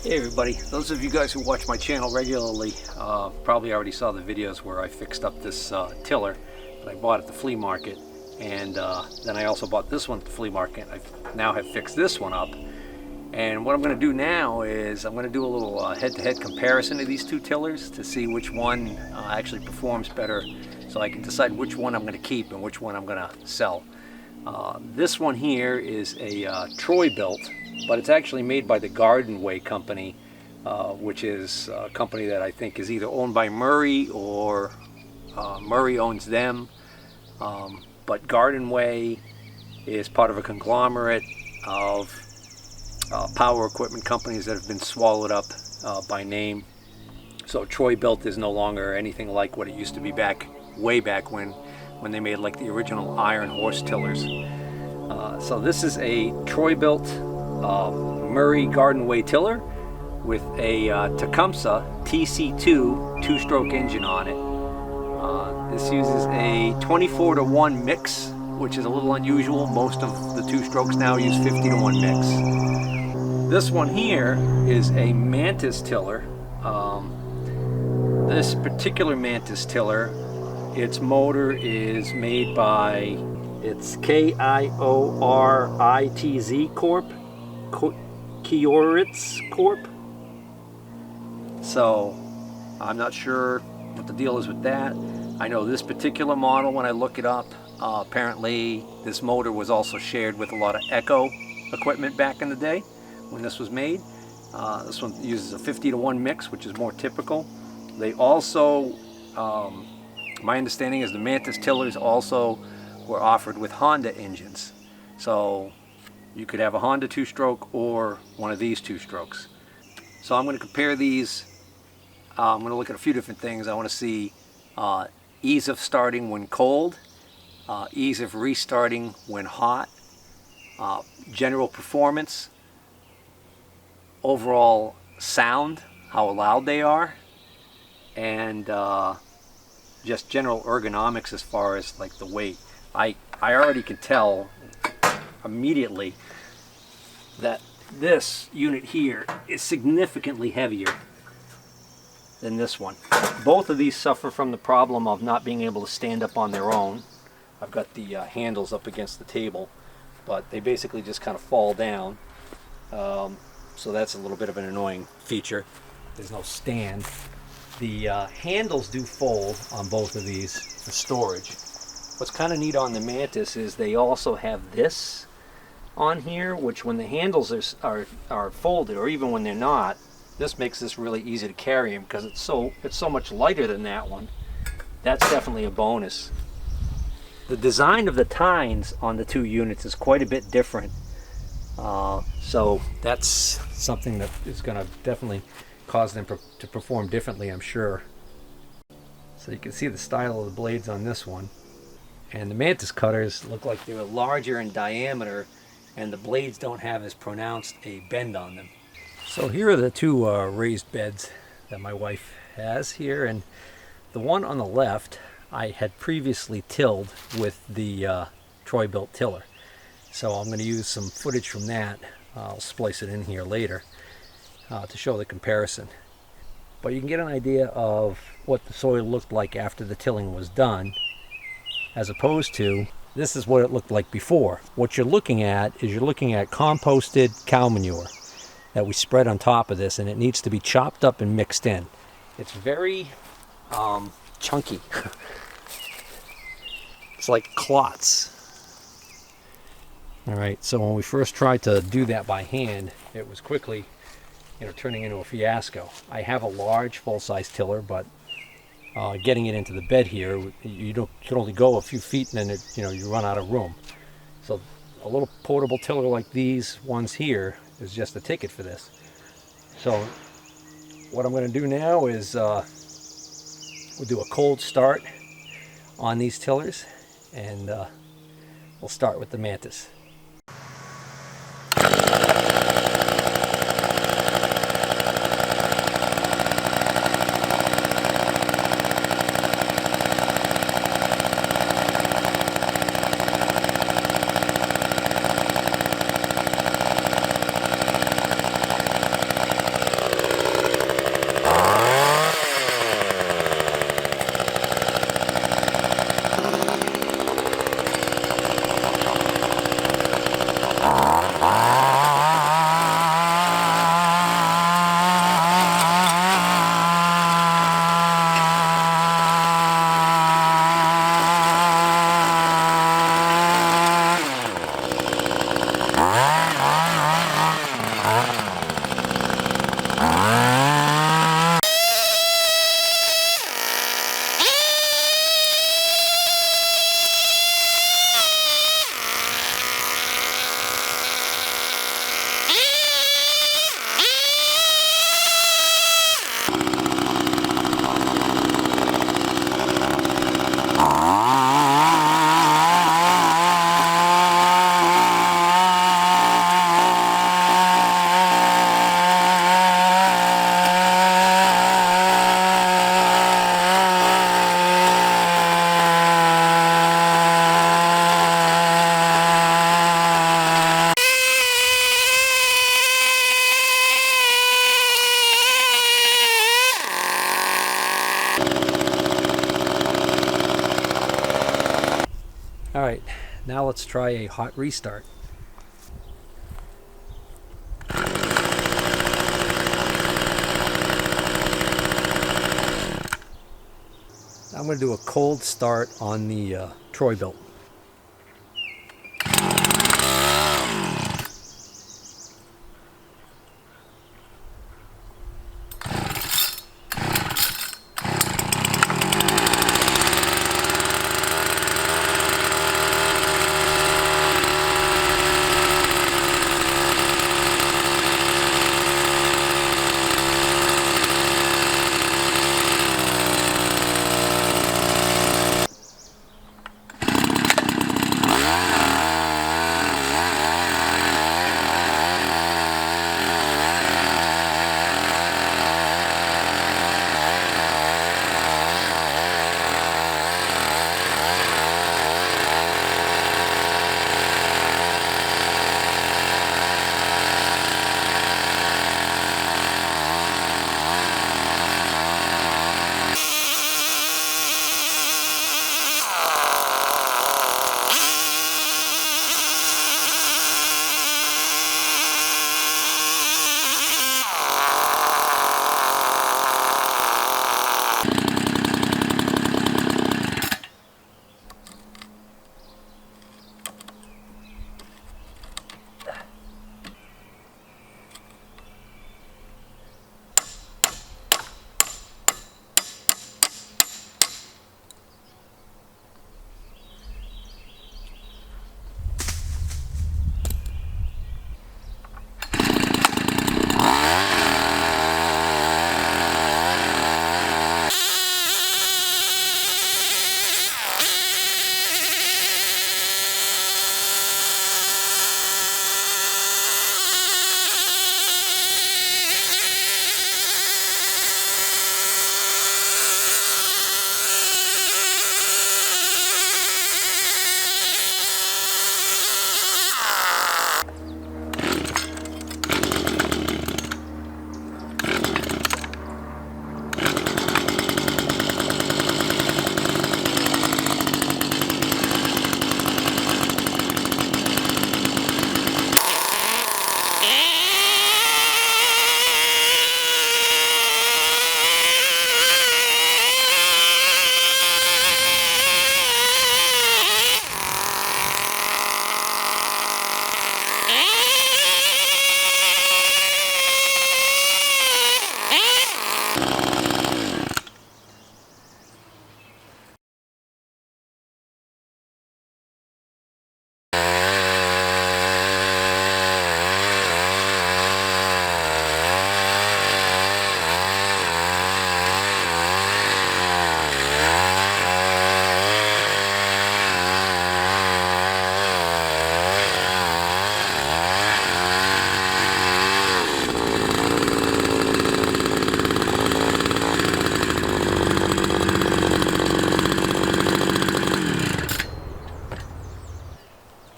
Hey everybody, those of you guys who watch my channel regularly probably already saw the videos where I fixed up this tiller that I bought at the flea market, and then I also bought this one at the flea market. I now have fixed this one up, and what I'm going to do now is I'm going to do a little head-to-head comparison of these two tillers to see which one actually performs better, so I can decide which one I'm going to keep and which one I'm going to sell. This one here is a Troy bilt, but it's actually made by the Garden Way company, which is a company that I think is either owned by Murray or Murray owns them. But Garden Way is part of a conglomerate of power equipment companies that have been swallowed up by name. So Troy bilt is no longer anything like what it used to be way back when they made like the original iron horse tillers. So this is a Troy bilt Murray Garden Way tiller with a Tecumseh TC2 two-stroke engine on it. This uses a 24-to-1 mix, which is a little unusual. Most of the two-strokes now use 50-to-1 mix. This one here is a Mantis tiller. This particular Mantis tiller, its motor is made by KIORITZ Corp. Kioritz Corp. So I'm not sure what the deal is with that. I know this particular model, when I look it up, apparently this motor was also shared with a lot of Echo equipment back in the day when this was made. This one uses a 50-to-1 mix, which is more typical. They also, my understanding is the Mantis tillers also were offered with Honda engines. So you could have a Honda two-stroke or one of these two-strokes. So I'm going to compare these. I'm going to look at a few different things. I want to see ease of starting when cold, ease of restarting when hot, general performance, overall sound, how loud they are, and just general ergonomics as far as like the weight. I already can tell immediately that this unit here is significantly heavier than this one. Both of these suffer from the problem of not being able to stand up on their own. I've got the handles up against the table, but they basically just kind of fall down. So that's a little bit of an annoying feature. There's no stand. The handles do fold on both of these for storage. What's kind of neat on the Mantis is they also have this on here, which when the handles are folded, or even when they're not, this makes this really easy to carry them because it's so much lighter than that one. That's definitely a bonus. The design of the tines on the two units is quite a bit different, so that's something that is going to definitely cause them to perform differently, I'm sure. So you can see the style of the blades on this one. And the Mantis cutters look like they're larger in diameter, and the blades don't have as pronounced a bend on them. So here are the two raised beds that my wife has here, and the one on the left I had previously tilled with the Troy bilt tiller. So I'm going to use some footage from that. I'll splice it in here later to show the comparison. But you can get an idea of what the soil looked like after the tilling was done, as opposed to this is what it looked like before. What you're looking at is you're looking at composted cow manure that we spread on top of this, and it needs to be chopped up and mixed in. It's very chunky. It's like clots. All right, so when we first tried to do that by hand, it was quickly, turning into a fiasco. I have a large full-size tiller, but getting it into the bed here, you can only go a few feet, and then you run out of room. So a little portable tiller like these ones here is just the ticket for this. So what I'm going to do now is we'll do a cold start on these tillers, and we'll start with the Mantis. Now let's try a hot restart. I'm going to do a cold start on the Troy bilt.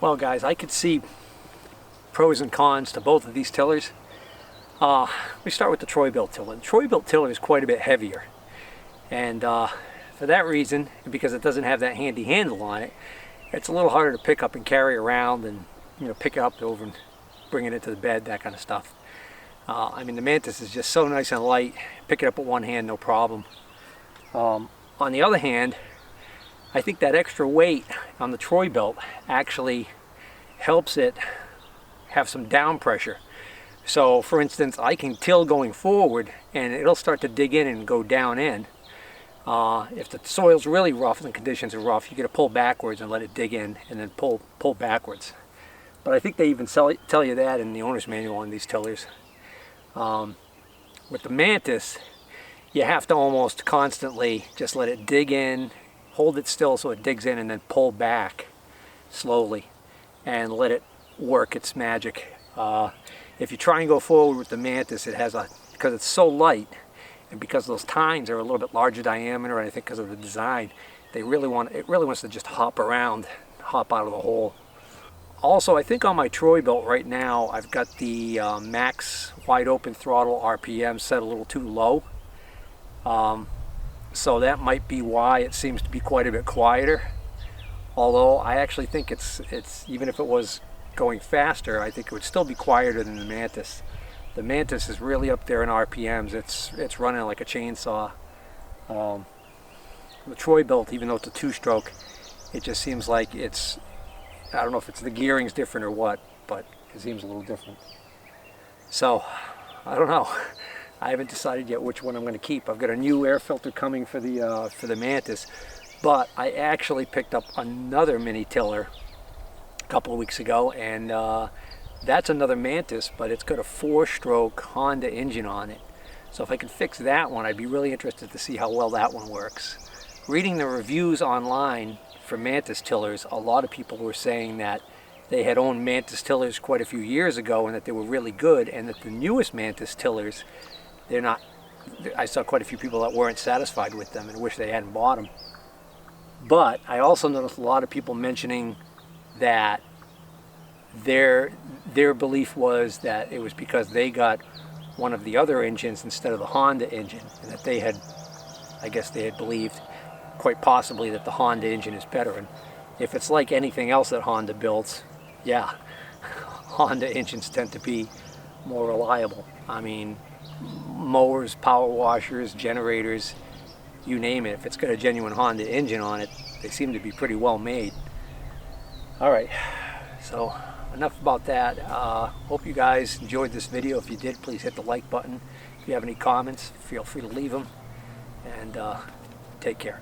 Well guys, I could see pros and cons to both of these tillers. We start with the Troy bilt tiller. The Troy bilt tiller is quite a bit heavier, and for that reason, because it doesn't have that handy handle on it, it's a little harder to pick up and carry around, and pick it up over and bring it into the bed, that kind of stuff. I mean, the Mantis is just so nice and light. Pick it up with one hand, no problem. On the other hand, I think that extra weight on the Troy bilt actually helps it have some down pressure. So for instance, I can till going forward and it'll start to dig in and go down in. If the soil's really rough and the conditions are rough, you get to pull backwards and let it dig in, and then pull backwards. But I think they even tell you that in the owner's manual on these tillers. With the Mantis, you have to almost constantly just let it dig in, hold it still so it digs in, and then pull back slowly and let it work its magic. If you try and go forward with the Mantis, it has because it's so light, and because those tines are a little bit larger diameter, and I think because of the design, it really wants to just hop around, hop out of the hole. Also, I think on my Troy bilt right now, I've got the max wide open throttle RPM set a little too low. So that might be why it seems to be quite a bit quieter. Although I actually think it's even if it was going faster, I think it would still be quieter than the Mantis. The Mantis is really up there in RPMs. It's running like a chainsaw. The Troy bilt, even though it's a two-stroke, it just seems like it's, I don't know if it's the gearing's different or what, but it seems a little different. So, I don't know. I haven't decided yet which one I'm going to keep. I've got a new air filter coming for the Mantis, but I actually picked up another mini tiller a couple of weeks ago, and that's another Mantis, but it's got a 4-stroke Honda engine on it. So if I could fix that one, I'd be really interested to see how well that one works. Reading the reviews online for Mantis tillers, a lot of people were saying that they had owned Mantis tillers quite a few years ago and that they were really good, and that the newest Mantis tillers, they're not, I saw quite a few people that weren't satisfied with them and wish they hadn't bought them. But I also noticed a lot of people mentioning that their belief was that it was because they got one of the other engines instead of the Honda engine, and that they had, I guess they had believed quite possibly that the Honda engine is better. And if it's like anything else that Honda builds, yeah, Honda engines tend to be more reliable. I mean, mowers, power washers, generators, you name it, if it's got a genuine Honda engine on it, they seem to be pretty well made. Alright, so enough about that. Hope you guys enjoyed this video. If you did, please hit the like button. If you have any comments, feel free to leave them, and take care.